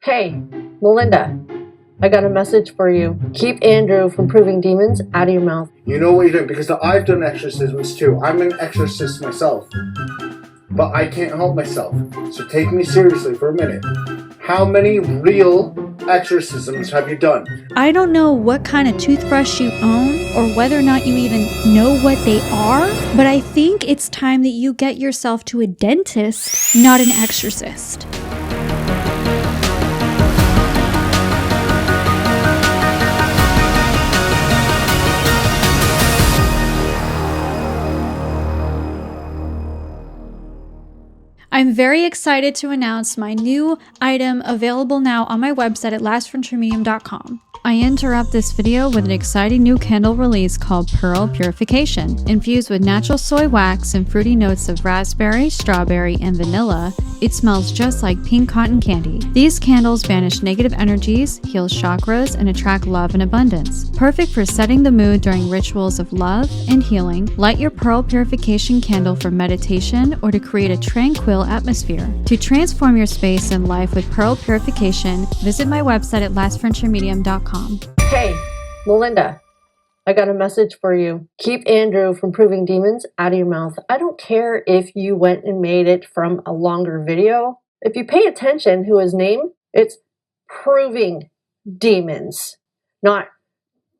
Hey, Melinda, I got a message for you. Keep Andrew from proving demons out of your mouth. You know what you're doing, because I've done exorcisms too. I'm an exorcist myself. But I can't help myself. So take me seriously for a minute. How many real exorcisms have you done? I don't know what kind of toothbrush you own or whether or not you even know what they are, but I think it's time that you get yourself to a dentist, not an exorcist. I'm very excited to announce my new item available now on my website at lastfrontiermedium.com. I interrupt this video with an exciting new candle release called Pearl Purification. Infused with natural soy wax and fruity notes of raspberry, strawberry, and vanilla, it smells just like pink cotton candy. These candles banish negative energies, heal chakras, and attract love and abundance. Perfect for setting the mood during rituals of love and healing, light your Pearl Purification candle for meditation or to create a tranquil atmosphere. To transform your space and life with Pearl Purification, visit my website at lastfrontiermedium.com. Hey, Melinda, I got a message for you. Keep Andrew from proving demons out of your mouth. I don't care if you went and made it from a longer video. If you pay attention to his name, it's proving demons, not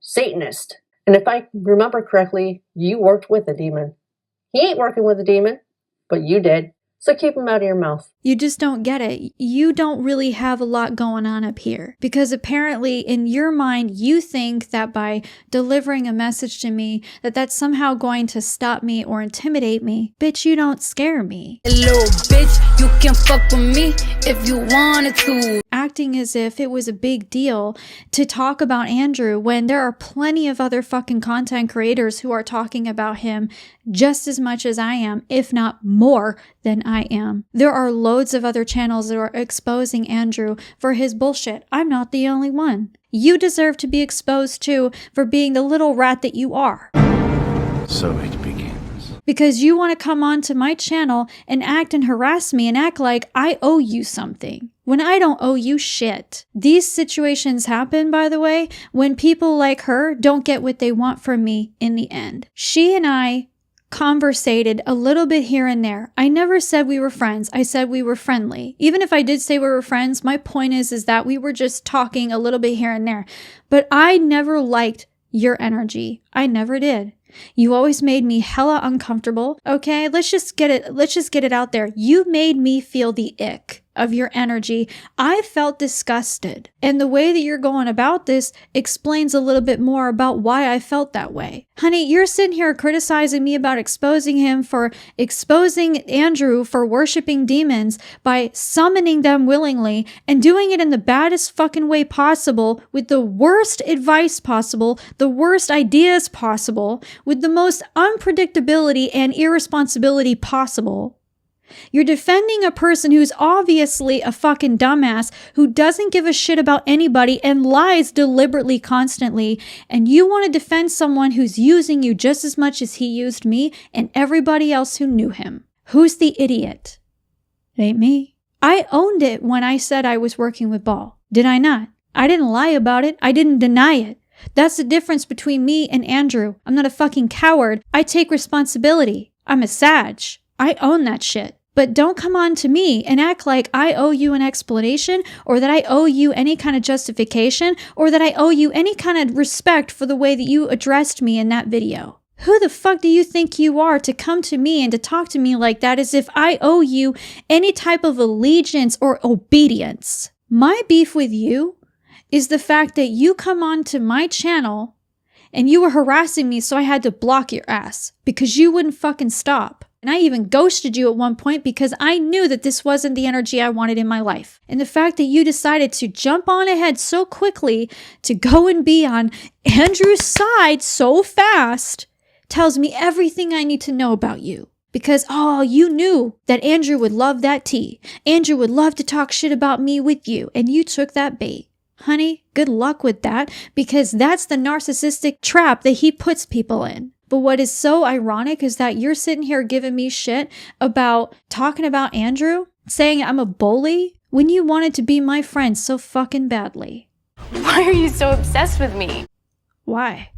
Satanist. And if I remember correctly, you worked with a demon. He ain't working with a demon, but you did. So keep him out of your mouth. You just don't get it. You don't really have a lot going on up here. Because apparently in your mind, you think that by delivering a message to me, that that's somehow going to stop me or intimidate me. Bitch, you don't scare me. Little bitch, you can fuck with me if you wanted to. Acting as if it was a big deal to talk about Andrew when there are plenty of other fucking content creators who are talking about him just as much as I am, if not more than I am. There are loads of other channels that are exposing Andrew for his bullshit. I'm not the only one. You deserve to be exposed too for being the little rat that you are. So it begins. Because you want to come onto my channel and act and harass me and act like I owe you something, when I don't owe you shit. These situations happen, by the way, when people like her don't get what they want from me in the end. She and I conversated a little bit here and there. I never said we were friends. I said we were friendly. Even if I did say we were friends, my point is that we were just talking a little bit here and there. But I never liked your energy. I never did. You always made me hella uncomfortable. Okay, let's just get it out there. You made me feel the ick of your energy. I felt disgusted. And the way that you're going about this explains a little bit more about why I felt that way. Honey, you're sitting here criticizing me about exposing him for exposing Andrew for worshiping demons by summoning them willingly and doing it in the baddest fucking way possible, with the worst advice possible, the worst ideas possible, with the most unpredictability and irresponsibility possible. You're defending a person who's obviously a fucking dumbass who doesn't give a shit about anybody and lies deliberately constantly, and you want to defend someone who's using you just as much as he used me and everybody else who knew him. Who's the idiot? It ain't me. I owned it when I said I was working with Ball. Did I not? I didn't lie about it. I didn't deny it. That's the difference between me and Andrew. I'm not a fucking coward. I take responsibility. I'm a sag. I own that shit. But don't come on to me and act like I owe you an explanation, or that I owe you any kind of justification, or that I owe you any kind of respect for the way that you addressed me in that video. Who the fuck do you think you are to come to me and to talk to me like that as if I owe you any type of allegiance or obedience? My beef with you is the fact that you come on to my channel and you were harassing me, so I had to block your ass because you wouldn't fucking stop. And I even ghosted you at one point because I knew that this wasn't the energy I wanted in my life. And the fact that you decided to jump on ahead so quickly to go and be on Andrew's side so fast tells me everything I need to know about you. Because, you knew that Andrew would love that tea. Andrew would love to talk shit about me with you, and you took that bait. Honey, good luck with that, because that's the narcissistic trap that he puts people in. But what is so ironic is that you're sitting here giving me shit about talking about Andrew, saying I'm a bully, when you wanted to be my friend so fucking badly? Why are you so obsessed with me? Why?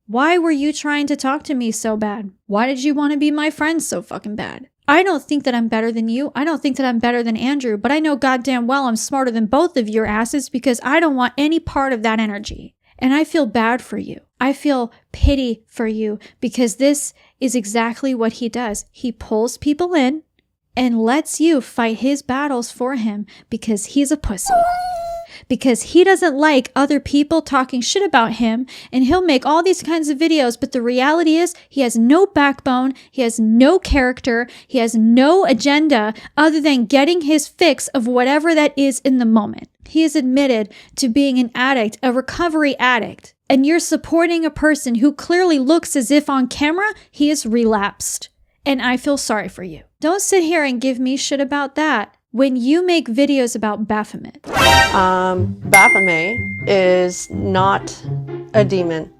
Why were you trying to talk to me so bad? Why did you want to be my friend so fucking bad? I don't think that I'm better than you. I don't think that I'm better than Andrew, but I know goddamn well I'm smarter than both of your asses because I don't want any part of that energy. And I feel bad for you. I feel pity for you because this is exactly what he does. He pulls people in and lets you fight his battles for him because he's a pussy. Because he doesn't like other people talking shit about him, and he'll make all these kinds of videos, but the reality is he has no backbone, he has no character, he has no agenda other than getting his fix of whatever that is in the moment. He is admitted to being an addict, a recovery addict, and you're supporting a person who clearly looks as if on camera he is relapsed. And I feel sorry for you. Don't sit here and give me shit about that when you make videos about Baphomet. Baphomet is not a demon.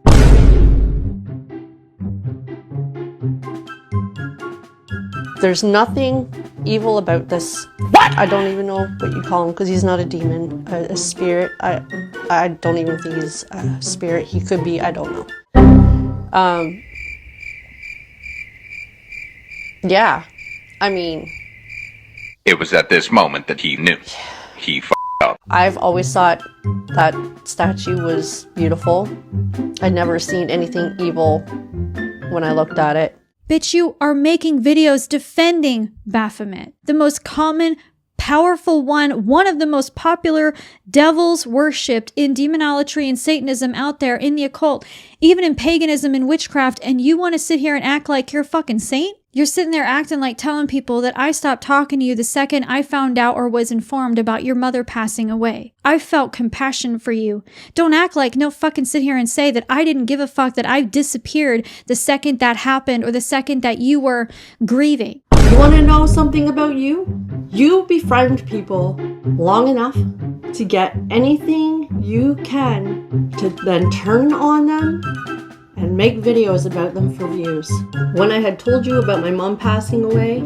There's nothing evil about this. What? I don't even know what you call him because he's not a demon, a spirit. I don't even think he's a spirit. He could be, I don't know. Yeah, I mean, it was at this moment that he knew. He f***ed up. I've always thought that statue was beautiful. I'd never seen anything evil when I looked at it. Bitch, you are making videos defending Baphomet, the most common, powerful one of the most popular devils worshipped in demonolatry and Satanism out there in the occult, even in paganism and witchcraft, and you want to sit here and act like you're a fucking saint? You're sitting there acting like telling people that I stopped talking to you the second I found out or was informed about your mother passing away. I felt compassion for you. Don't act like no fucking sit here and say that I didn't give a fuck that I disappeared the second that happened or the second that you were grieving. You want to know something about you? You befriend people long enough to get anything you can to then turn on them and make videos about them for views. When I had told you about my mom passing away,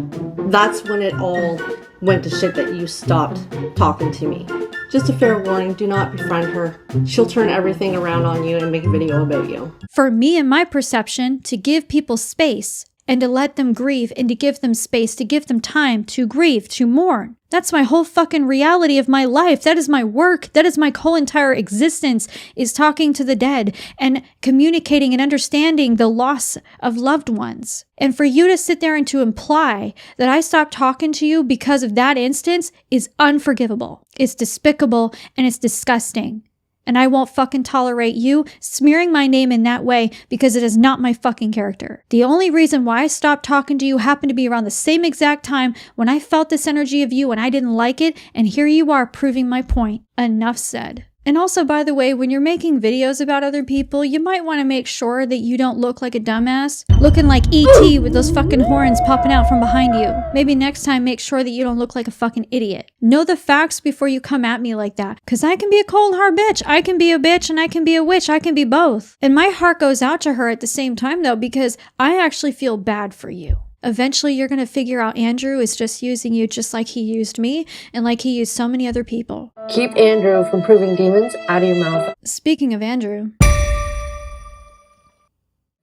that's when it all went to shit that you stopped talking to me. Just a fair warning, do not befriend her. She'll turn everything around on you and make a video about you. For me and my perception, to give people space and to let them grieve and to give them space, to give them time to grieve, to mourn. That's my whole fucking reality of my life. That is my work. That is my whole entire existence, is talking to the dead and communicating and understanding the loss of loved ones. And for you to sit there and to imply that I stopped talking to you because of that instance is unforgivable. It's despicable and it's disgusting. And I won't fucking tolerate you smearing my name in that way because it is not my fucking character. The only reason why I stopped talking to you happened to be around the same exact time when I felt this energy of you and I didn't like it, and here you are proving my point. Enough said. And also, by the way, when you're making videos about other people, you might want to make sure that you don't look like a dumbass, looking like E.T. with those fucking horns popping out from behind you. Maybe next time make sure that you don't look like a fucking idiot. Know the facts before you come at me like that, because I can be a cold hard bitch. I can be a bitch and I can be a witch. I can be both. And my heart goes out to her at the same time, though, because I actually feel bad for you. Eventually, you're going to figure out Andrew is just using you just like he used me and like he used so many other people. Keep Andrew from proving demons out of your mouth. Speaking of Andrew.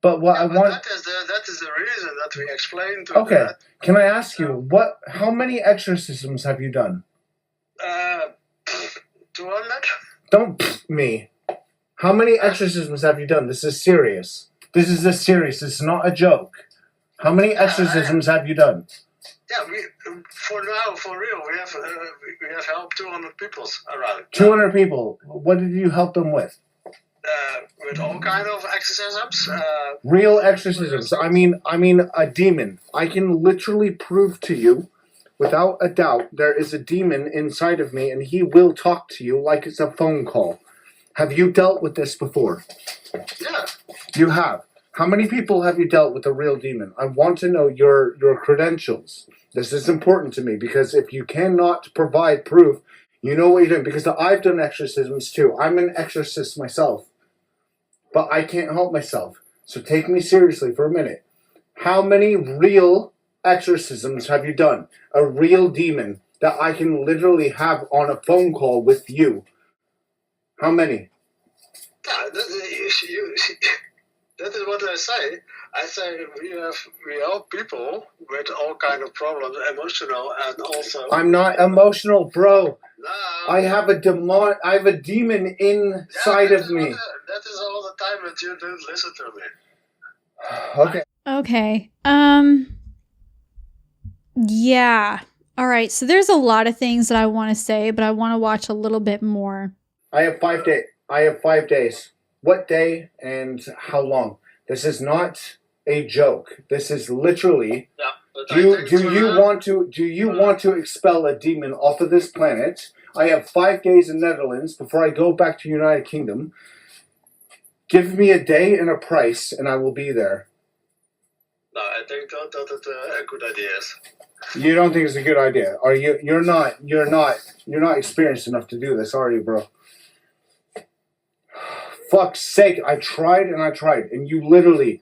But what I want... That is the reason that we explained to Okay, that. can I ask you, how many exorcisms have you done? 200? Don't me. How many exorcisms have you done? This is serious. This is not a joke. How many exorcisms have you done? Yeah, for real, we have helped 200 people around. 200 people. What did you help them with? With all kind of exorcisms. Real exorcisms. I mean a demon. I can literally prove to you, without a doubt, there is a demon inside of me, and he will talk to you like it's a phone call. Have you dealt with this before? Yeah. You have. How many people have you dealt with a real demon? I want to know your credentials. This is important to me because if you cannot provide proof, you know what you're doing. Because I've done exorcisms too. I'm an exorcist myself. But I can't help myself. So take me seriously for a minute. How many real exorcisms have you done? A real demon that I can literally have on a phone call with you? How many? Yeah, that is what I say. I say we are people with all kind of problems, emotional and also. I'm not emotional, bro. No. I have a demon inside of me. That is all the time that you didn't listen to me. Okay. Okay. Yeah. All right. So there's a lot of things that I want to say, but I want to watch a little bit more. I have 5 days. I have 5 days. What day and how long? This is not a joke. This is literally. Yeah. Do you want to expel a demon off of this planet? I have 5 days in Netherlands before I go back to United Kingdom. Give me a day and a price, and I will be there. No, I think that is a good idea. You don't think it's a good idea? Are you? You're not experienced enough to do this, are you, bro? Fuck's sake! I tried, and you literally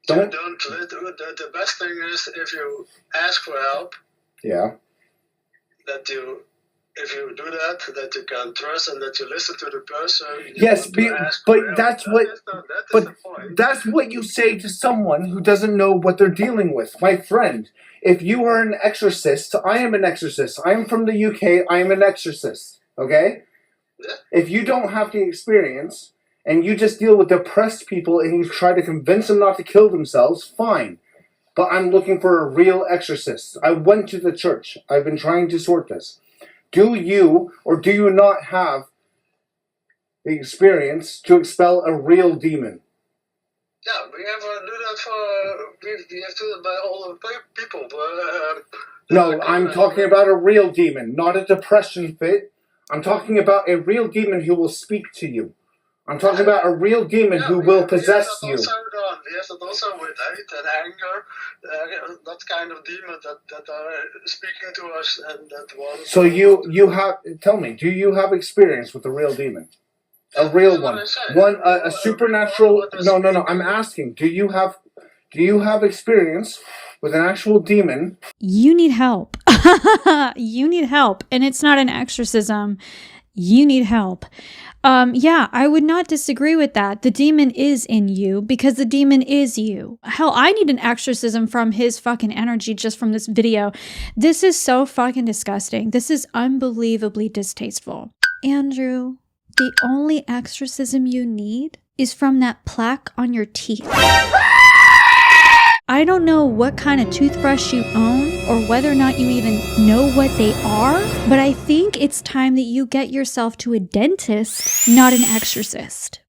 don't. The best thing is if you ask for help. Yeah. If you do that you can trust and that you listen to the person. Yes, but that's that's what you say to someone who doesn't know what they're dealing with. My friend, if you are an exorcist, I am an exorcist. I am from the UK. I am an exorcist. Okay? Yeah. If you don't have the experience and you just deal with depressed people and you try to convince them not to kill themselves, fine. But I'm looking for a real exorcist. I went to the church. I've been trying to sort this. Do you or do you not have the experience to expel a real demon? Yeah, we have to do that we have to do that by all the people. No, I'm talking about a real demon, not a depression fit. I'm talking about a real demon who will speak to you. I'm talking about a real demon who will possess you. We have that also with hate and anger, that kind of demon that are speaking to us and that want. So you have, tell me, do you have experience with a real demon? A real one, a supernatural. No. I'm asking, do you have experience with an actual demon? You need help. You need help, and it's not an exorcism. You need help. Yeah, I would not disagree with that. The demon is in you because the demon is you. Hell, I need an exorcism from his fucking energy just from this video. This is so fucking disgusting. This is unbelievably distasteful. Andrew, the only exorcism you need is from that plaque on your teeth. I don't know what kind of toothbrush you own or whether or not you even know what they are, but I think it's time that you get yourself to a dentist, not an exorcist.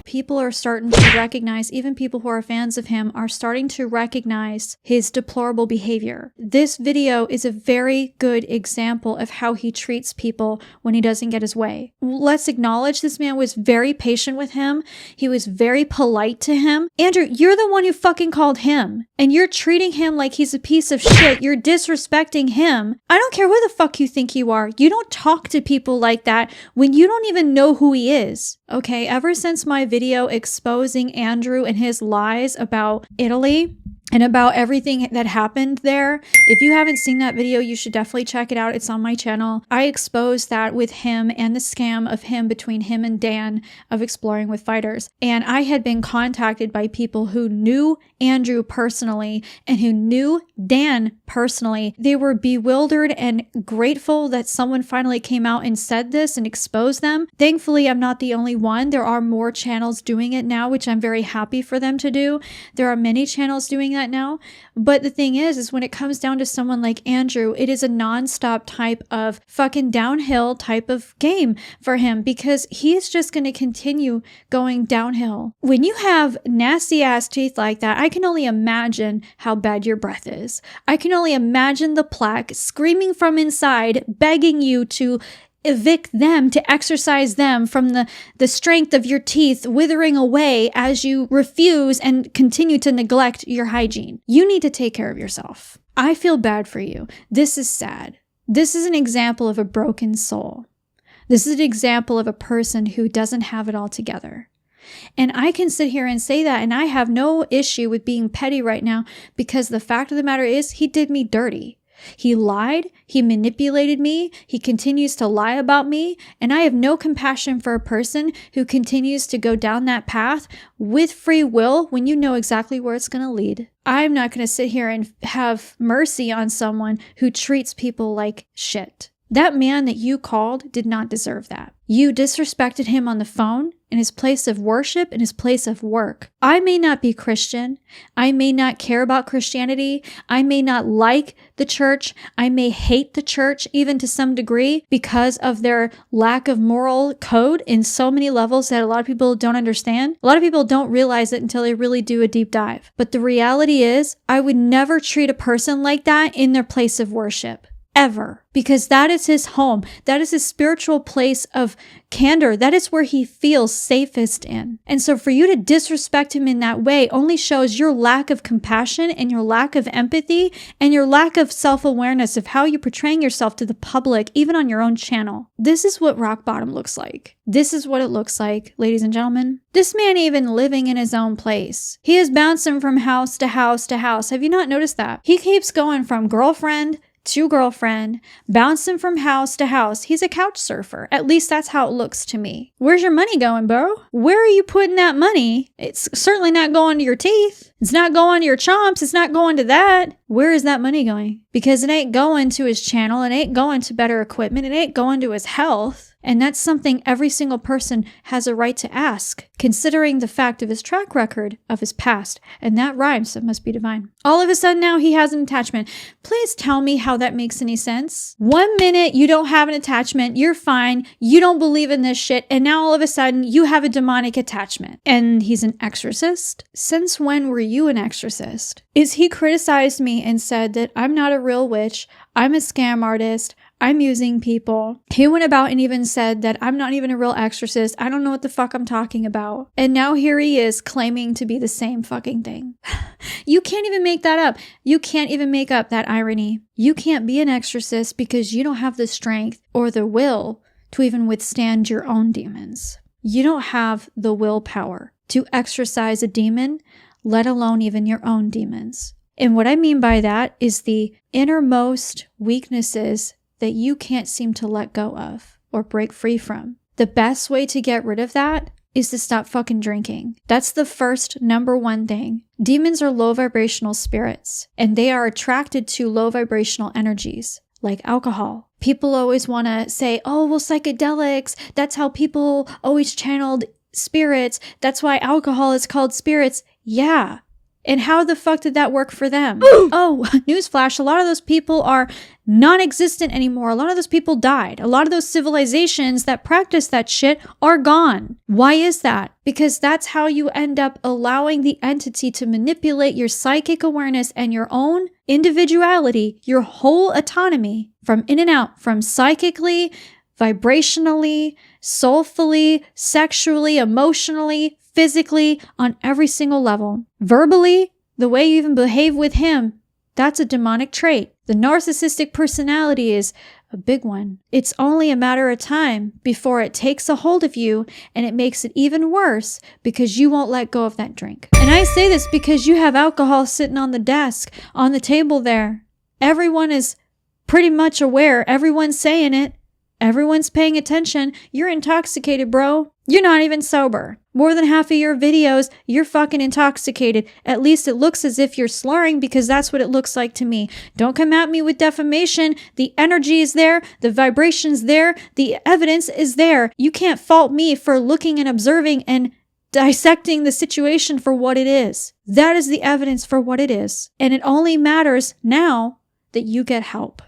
People are starting to recognize, even people who are fans of him are starting to recognize his deplorable behavior. This video is a very good example of how he treats people when he doesn't get his way. Let's acknowledge this man was very patient with him. He was very polite to him. Andrew, you're the one who fucking called him, and you're treating him like he's a piece of shit. You're disrespecting him. I don't care who the fuck you think you are. You don't talk to people like that when you don't even know who he is. Okay, ever since my video exposing Andrew and his lies about Italy and about everything that happened there, if you haven't seen that video, you should definitely check it out. It's on my channel. I exposed that with him and the scam of him between him and Dan of Exploring with Fighters. And I had been contacted by people who knew Andrew personally and who knew Dan personally. They were bewildered and grateful that someone finally came out and said this and exposed them. Thankfully, I'm not the only one. There are more channels doing it now, which I'm very happy for them to do. There are many channels doing that now. But the thing is when it comes down to someone like Andrew, it is a non-stop type of fucking downhill type of game for him because he is just going to continue going downhill. When you have nasty ass teeth like that, I can only imagine how bad your breath is. I can only imagine the plaque screaming from inside, begging you to evict them, to exorcise them from the strength of your teeth withering away as you refuse and continue to neglect your hygiene. You need to take care of yourself. I feel bad for you. This is sad. This is an example of a broken soul. This is an example of a person who doesn't have it all together. And I can sit here and say that, and I have no issue with being petty right now because the fact of the matter is he did me dirty. He lied. He manipulated me. He continues to lie about me. And I have no compassion for a person who continues to go down that path with free will when you know exactly where it's going to lead. I'm not going to sit here and have mercy on someone who treats people like shit. That man that you called did not deserve that. You disrespected him on the phone, in his place of worship, in his place of work. I may not be Christian. I may not care about Christianity. I may not like the church. I may hate the church even to some degree because of their lack of moral code in so many levels that a lot of people don't understand. A lot of people don't realize it until they really do a deep dive. But the reality is, I would never treat a person like that in their place of worship. Ever. Because that is his home. That is his spiritual place of candor. That is where he feels safest in. And so for you to disrespect him in that way only shows your lack of compassion and your lack of empathy and your lack of self-awareness of how you're portraying yourself to the public, even on your own channel. This is what rock bottom looks like. This is what it looks like, ladies and gentlemen. This man even living in his own place. He is bouncing from house to house to house. Have you not noticed that? He keeps going from girlfriend to girlfriend, bouncing from house to house. He's a couch surfer. At least that's how it looks to me. Where's your money going, bro? Where are you putting that money? It's certainly not going to your teeth. It's not going to your chomps. It's not going to that. Where is that money going? Because it ain't going to his channel. It ain't going to better equipment. It ain't going to his health. And that's something every single person has a right to ask, considering the fact of his track record of his past. And that rhymes, so it must be divine. All of a sudden now he has an attachment. Please tell me how that makes any sense. 1 minute you don't have an attachment, you're fine, you don't believe in this shit, and now all of a sudden you have a demonic attachment. And he's an exorcist? Since when were you an exorcist? Is he criticized me and said that I'm not a real witch, I'm a scam artist, I'm using people. He went about and even said that I'm not even a real exorcist. I don't know what the fuck I'm talking about. And now here he is claiming to be the same fucking thing. You can't even make that up. You can't even make up that irony. You can't be an exorcist because you don't have the strength or the will to even withstand your own demons. You don't have the willpower to exorcise a demon, let alone even your own demons. And what I mean by that is the innermost weaknesses that you can't seem to let go of or break free from. The best way to get rid of that is to stop fucking drinking. That's the first number one thing. Demons are low vibrational spirits, and they are attracted to low vibrational energies like alcohol. People always want to say, oh, well, psychedelics, that's how people always channeled spirits. That's why alcohol is called spirits. Yeah. And how the fuck did that work for them? Oh, newsflash, a lot of those people are non-existent anymore. A lot of those people died. A lot of those civilizations that practice that shit are gone. Why is that? Because that's how you end up allowing the entity to manipulate your psychic awareness and your own individuality, your whole autonomy from in and out, from psychically, vibrationally, soulfully, sexually, emotionally, physically, on every single level. Verbally, the way you even behave with him, that's a demonic trait. The narcissistic personality is a big one. It's only a matter of time before it takes a hold of you, and it makes it even worse because you won't let go of that drink. And I say this because you have alcohol sitting on the desk, on the table there. Everyone is pretty much aware. Everyone's saying it. Everyone's paying attention. You're intoxicated, bro. You're not even sober. More than half of your videos, you're fucking intoxicated. At least it looks as if you're slurring because that's what it looks like to me. Don't come at me with defamation. The energy is there. The vibration's there. The evidence is there. You can't fault me for looking and observing and dissecting the situation for what it is. That is the evidence for what it is. And it only matters now that you get help.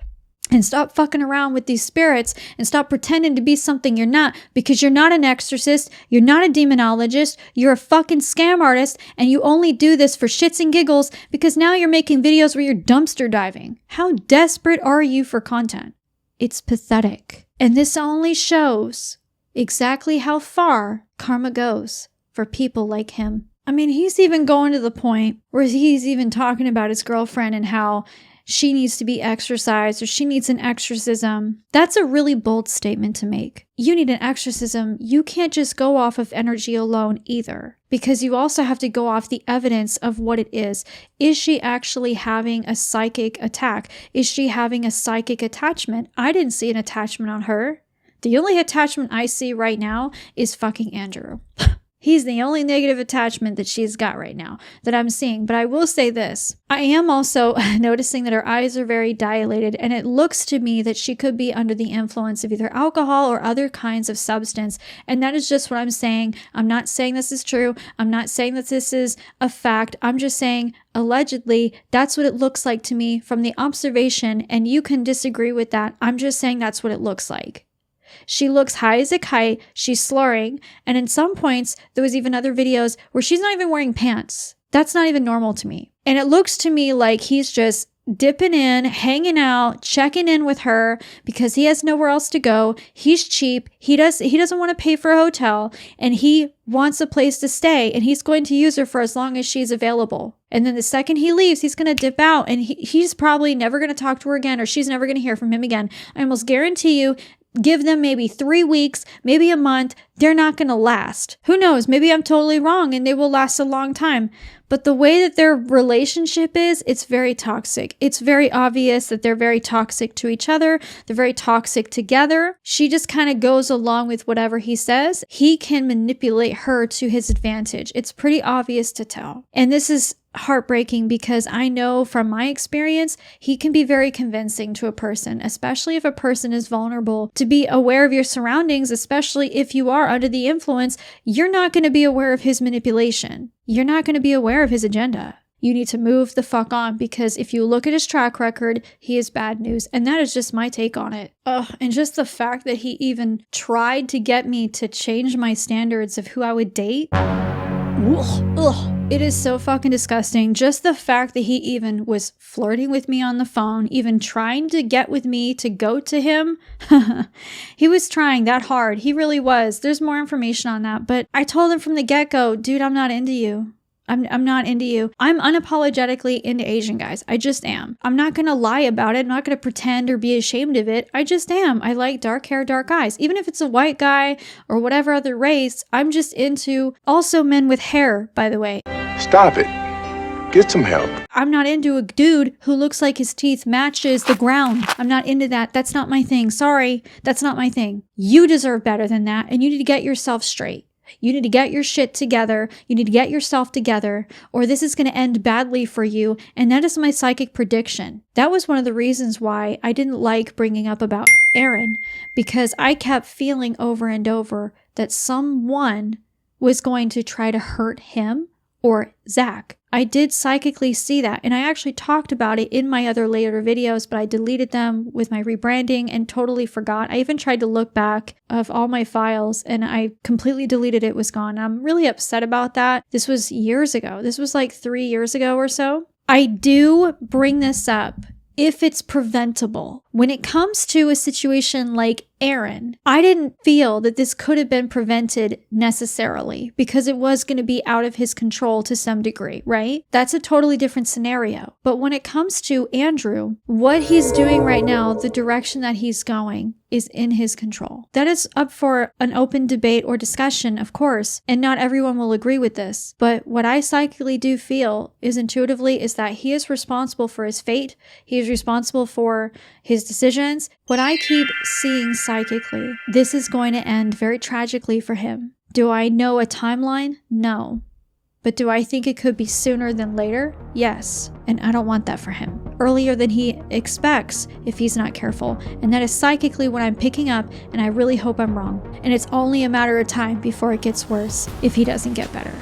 And stop fucking around with these spirits and stop pretending to be something you're not, because you're not an exorcist, you're not a demonologist, you're a fucking scam artist, and you only do this for shits and giggles because now you're making videos where you're dumpster diving. How desperate are you for content? It's pathetic. And this only shows exactly how far karma goes for people like him. I mean, he's even going to the point where he's even talking about his girlfriend and how she needs to be exorcised or she needs an exorcism. That's a really bold statement to make. You need an exorcism. You can't just go off of energy alone either, because you also have to go off the evidence of what it is. Is she actually having a psychic attack? Is she having a psychic attachment? I didn't see an attachment on her. The only attachment I see right now is fucking Andrew. He's the only negative attachment that she's got right now that I'm seeing. But I will say this. I am also noticing that her eyes are very dilated, and it looks to me that she could be under the influence of either alcohol or other kinds of substance. And that is just what I'm saying. I'm not saying this is true. I'm not saying that this is a fact. I'm just saying allegedly that's what it looks like to me from the observation, and you can disagree with that. I'm just saying that's what it looks like. She looks high as a kite, she's slurring, and in some points, there was even other videos where she's not even wearing pants. That's not even normal to me. And it looks to me like he's just dipping in, hanging out, checking in with her because he has nowhere else to go. He's cheap. He doesn't want to pay for a hotel, and he wants a place to stay, and he's going to use her for as long as she's available. And then the second he leaves, he's going to dip out, and he's probably never going to talk to her again, or she's never going to hear from him again. I almost guarantee you, give them maybe 3 weeks, maybe a month, they're not going to last. Who knows? Maybe I'm totally wrong and they will last a long time. But the way that their relationship is, it's very toxic. It's very obvious that they're very toxic to each other. They're very toxic together. She just kind of goes along with whatever he says. He can manipulate her to his advantage. It's pretty obvious to tell. And this is heartbreaking because I know from my experience, he can be very convincing to a person, especially if a person is vulnerable. To be aware of your surroundings, especially if you are under the influence, you're not going to be aware of his manipulation. You're not going to be aware of his agenda. You need to move the fuck on, because if you look at his track record, he is bad news. And that is just my take on it. Ugh, and just the fact that he even tried to get me to change my standards of who I would date. Ugh. It is so fucking disgusting. Just the fact that he even was flirting with me on the phone, even trying to get with me to go to him. He was trying that hard. He really was. There's more information on that. But I told him from the get-go, dude, I'm not into you. I'm not into you. I'm unapologetically into Asian guys. I just am. I'm not going to lie about it. I'm not going to pretend or be ashamed of it. I just am. I like dark hair, dark eyes. Even if it's a white guy or whatever other race, I'm just into also men with hair, by the way. Stop it. Get some help. I'm not into a dude who looks like his teeth matches the ground. I'm not into that. That's not my thing. Sorry. That's not my thing. You deserve better than that, and you need to get yourself straight. You need to get your shit together. You need to get yourself together, or this is going to end badly for you. And that is my psychic prediction. That was one of the reasons why I didn't like bringing up about Aaron, because I kept feeling over and over that someone was going to try to hurt him or Zach. I did psychically see that, and I actually talked about it in my other later videos, but I deleted them with my rebranding and totally forgot. I even tried to look back of all my files, and I completely deleted it. It was gone. I'm really upset about that. This was years ago. This was like 3 years ago or so. I do bring this up if it's preventable. When it comes to a situation like Aaron, I didn't feel that this could have been prevented necessarily, because it was going to be out of his control to some degree, right? That's a totally different scenario. But when it comes to Andrew, what he's doing right now, the direction that he's going, is in his control. That is up for an open debate or discussion, of course, and not everyone will agree with this. But what I psychically do feel is intuitively is that he is responsible for his fate. He is responsible for his decisions. What I keep seeing psychically, this is going to end very tragically for him. Do I know a timeline? No. But do I think it could be sooner than later? Yes. And I don't want that for him. Earlier than he expects if he's not careful. And that is psychically what I'm picking up, and I really hope I'm wrong. And it's only a matter of time before it gets worse if he doesn't get better.